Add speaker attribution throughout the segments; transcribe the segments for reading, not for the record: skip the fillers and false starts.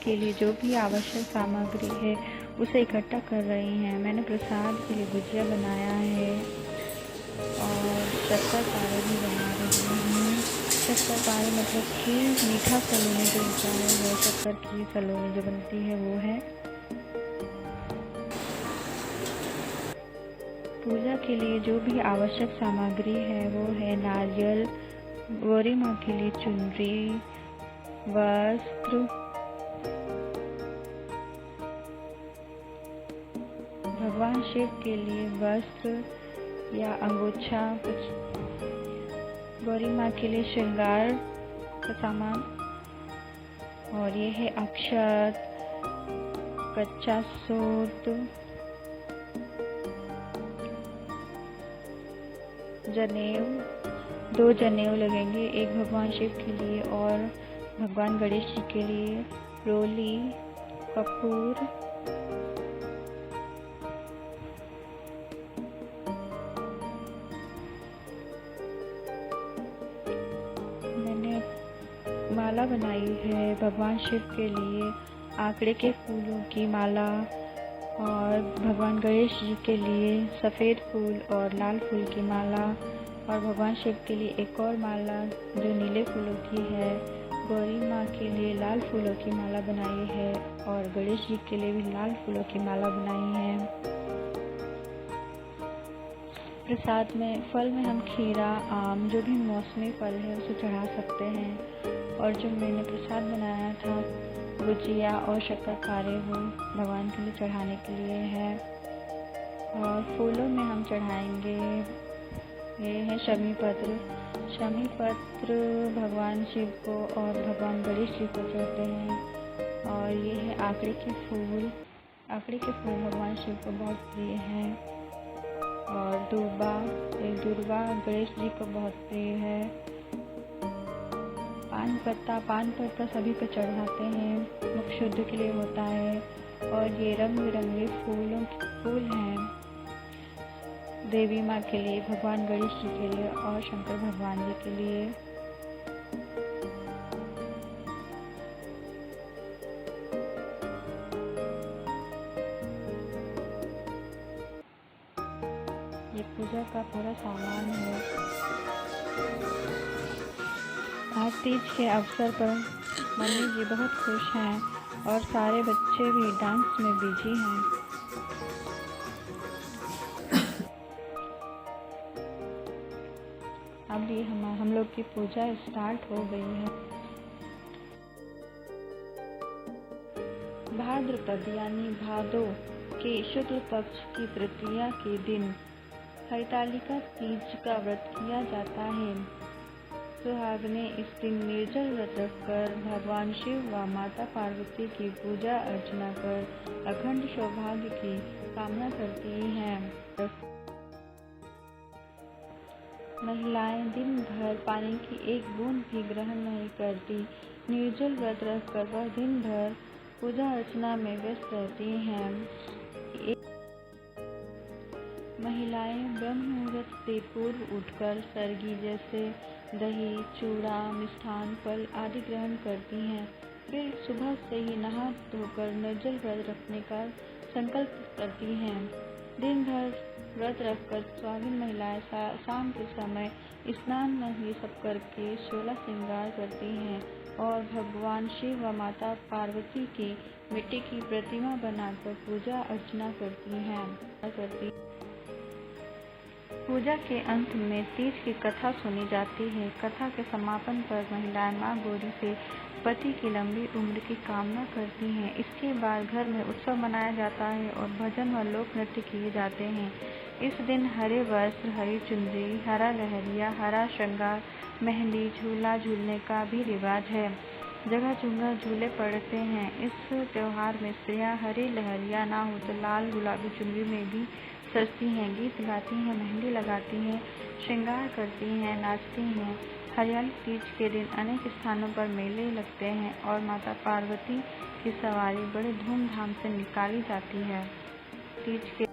Speaker 1: के लिए जो भी आवश्यक सामग्री है उसे इकट्ठा कर रही हैं। मैंने प्रसाद के लिए गुजिया बनाया है और शक्कर पारे भी बना रही हूँ। शक्कर पारे मतलब खीर, मीठा सलोनी जो होता है वो शक्कर की सलोनी जो बनती है वो है। पूजा के लिए जो भी आवश्यक सामग्री है वो है नारियल, गौरी माँ के लिए चुनरी, वस्त्र, भगवान शिव के लिए वस्त्र या अंगोछा, कुछ गौरी माँ के लिए श्रृंगार का सामान, और ये है अक्षत, कच्चा सूत, जनेऊ, 2 जनेऊ लगेंगे, एक भगवान शिव के लिए और भगवान गणेश जी के लिए, रोली, कपूर, मैंने माला बनाई है भगवान शिव के लिए आंकड़े के फूलों की माला, और भगवान गणेश जी के लिए सफ़ेद फूल और लाल फूल की माला, और भगवान शिव के लिए एक और माला जो नीले फूलों की है। गौरी माँ के लिए लाल फूलों की माला बनाई है और गणेश जी के लिए भी लाल फूलों की माला बनाई है। प्रसाद में फल में हम खीरा, आम, जो भी मौसमी फल है उसे चढ़ा सकते हैं। और जो मैंने प्रसाद बनाया था गुजिया और शक्कर पारे वो भगवान के लिए चढ़ाने के लिए है। और फूलों में हम चढ़ाएंगे, ये है शमी पत्र। शमी पत्र भगवान शिव को और भगवान गणेश जी को चढ़ते हैं। और ये है आंकड़े के फूल। आंकड़े के फूल भगवान शिव को बहुत प्रिय हैं। और दुर्वा, एक दुर्वा गणेश जी को बहुत प्रिय है। पान पत्ता सभी को चढ़ाते हैं, मुख शुद्ध के लिए होता है। और ये रंग बिरंगे फूल हैं देवी माँ के लिए, भगवान गणेश जी के लिए और शंकर भगवान जी के लिए। ये पूजा का पूरा सामान है। आज तीज के अवसर पर मम्मी जी बहुत खुश हैं और सारे बच्चे भी डांस में बिजी हैं। अब ये हम लोग की पूजा स्टार्ट हो गई है। भाद्रपद यानी भादो के शुक्ल पक्ष की तृतीया के दिन हरितालिका तीज का व्रत किया जाता है। सुहागने इस दिन निर्जल व्रत रखकर भगवान शिव व माता पार्वती की पूजा अर्चना कर अखंड सौभाग्य की कामना करती हैं। महिलाएं दिन भर पानी की एक बूंद भी ग्रहण नहीं करती। निर्जल व्रत रखकर वह दिन भर पूजा अर्चना में व्यस्त रहती हैं। महिलाएं ब्रह्म मुहूर्त से पूर्व उठकर सरगी जैसे दही, चूड़ा, मिष्ठान, फल आदि ग्रहण करती हैं। फिर सुबह से ही नहा धोकर निर्जल व्रत रखने का संकल्प करती हैं। दिन भर व्रत रखकर सुहागिन महिलाएं शाम के समय स्नान ये सब करके 16 श्रृंगार करती हैं और भगवान शिव व माता पार्वती की मिट्टी की प्रतिमा बनाकर पूजा अर्चना करती हैं। पूजा के अंत में तीज की कथा सुनी जाती है। कथा के समापन पर महिलाएं मां गौरी से पति की लंबी उम्र की कामना करती हैं। इसके बाद घर में उत्सव मनाया जाता है और भजन व लोक नृत्य किए जाते हैं। इस दिन हरे वस्त्र, हरी चुनरी, हरा लहरिया, हरा श्रृंगार, मेहंदी, झूला झूलने का भी रिवाज है। जगह जगह झूले पड़ते हैं। इस त्योहार में स्त्रियां हरी लहरिया ना हो तो लाल गुलाबी चुनरी में भी सजती हैं, गीत गाती हैं, मेहंदी लगाती हैं, श्रृंगार करती हैं, नाचती हैं। हरियाली तीज के दिन अनेक स्थानों पर मेले लगते हैं और माता पार्वती की सवारी बड़े धूमधाम से निकाली जाती है। तीज के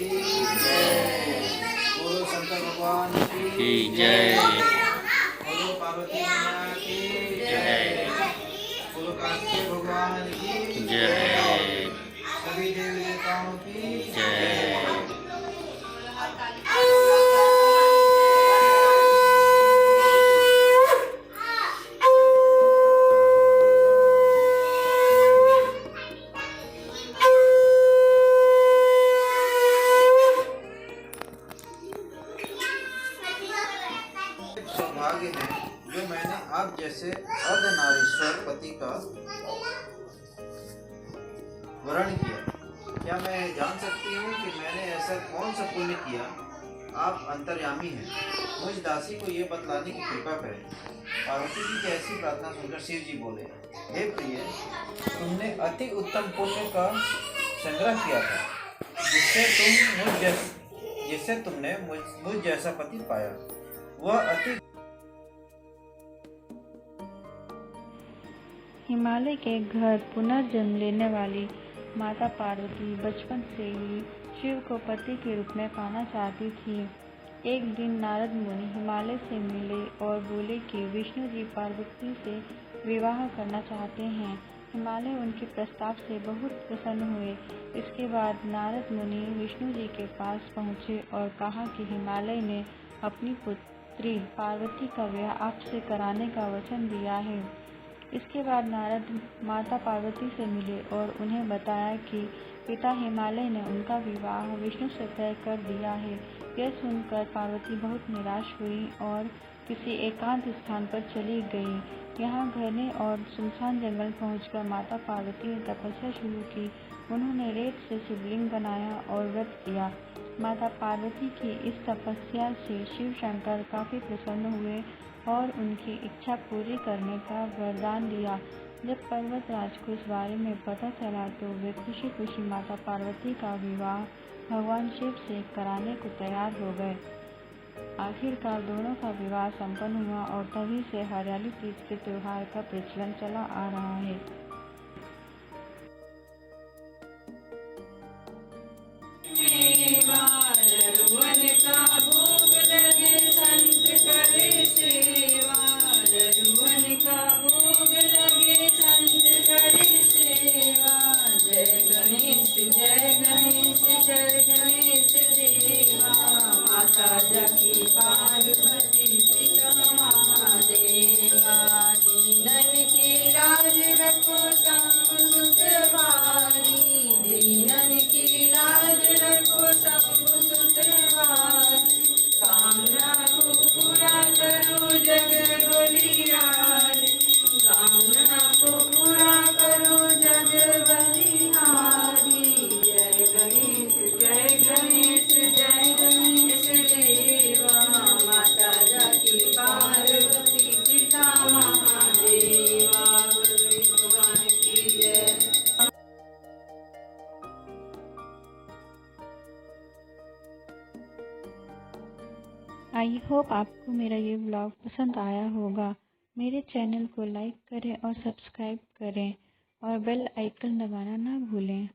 Speaker 2: की जय। बोलो शंकर भगवान
Speaker 3: की जय।
Speaker 2: बोलो पार्वती मैया की जय। बोलो कार्तिकेय भगवान की
Speaker 3: जय।
Speaker 2: सभी देवी देवताओं की
Speaker 3: जय।
Speaker 2: सौभाग्य है जो मैंने आप जैसे अर्धनारीश्वर पति का वरण किया। क्या मैं जान सकती हूँ कि मैंने ऐसा कौन सा पुण्य किया? आप अंतर्यामी हैं, मुझ दासी को ये बतलाने की कृपा करें। पार्वती जी की ऐसी प्रार्थना सुनकर शिव जी बोले, हे प्रिय, तुमने अति उत्तम पुण्य का संग्रह किया था, जिससे तुमने मुझ जैसा पति पाया। वह अति
Speaker 1: हिमालय के घर पुनर्जन्म लेने वाली माता पार्वती बचपन से ही शिव को पति के रूप में पाना चाहती थी। एक दिन नारद मुनि हिमालय से मिले और बोले कि विष्णु जी पार्वती से विवाह करना चाहते हैं। हिमालय उनके प्रस्ताव से बहुत प्रसन्न हुए। इसके बाद नारद मुनि विष्णु जी के पास पहुँचे और कहा कि हिमालय ने अपनी पुत्री पार्वती का विवाह आपसे कराने का वचन दिया है। इसके बाद नारद माता पार्वती से मिले और उन्हें बताया कि पिता हिमालय ने उनका विवाह विष्णु से तय कर दिया है। यह सुनकर पार्वती बहुत निराश हुई और किसी एकांत स्थान पर चली गई। यहाँ घने और सुनसान जंगल पहुंचकर माता पार्वती ने तपस्या शुरू की। उन्होंने रेत से शिवलिंग बनाया और व्रत किया। माता पार्वती की इस तपस्या से शिव शंकर काफी प्रसन्न हुए और उनकी इच्छा पूरी करने का वरदान दिया। जब पर्वतराज को इस बारे में पता चला तो वे खुशी खुशी माता पार्वती का विवाह भगवान शिव से कराने को तैयार हो गए। आखिरकार दोनों का विवाह संपन्न हुआ और तभी से हरियाली तीज के त्योहार का प्रचलन चला आ रहा है।
Speaker 4: पार्वती पिता महादेवा दीनन की लाज रखो शंभु सुत भारी। दीनन की लाज रखो शंभु सुत भारी। कामना को पूरा करो जग बलिहारी। कामना को पूरा करो जग बलिहारी। जय गणेश जय गणेश जय गणेश देवा। माता जाकी पार्वती पिता महादेवा। भगवान की जय।
Speaker 1: आई होप आपको मेरा ये ब्लॉग पसंद आया होगा। मेरे चैनल को लाइक करें और सब्सक्राइब करें और बेल आइकन दबाना ना भूलें।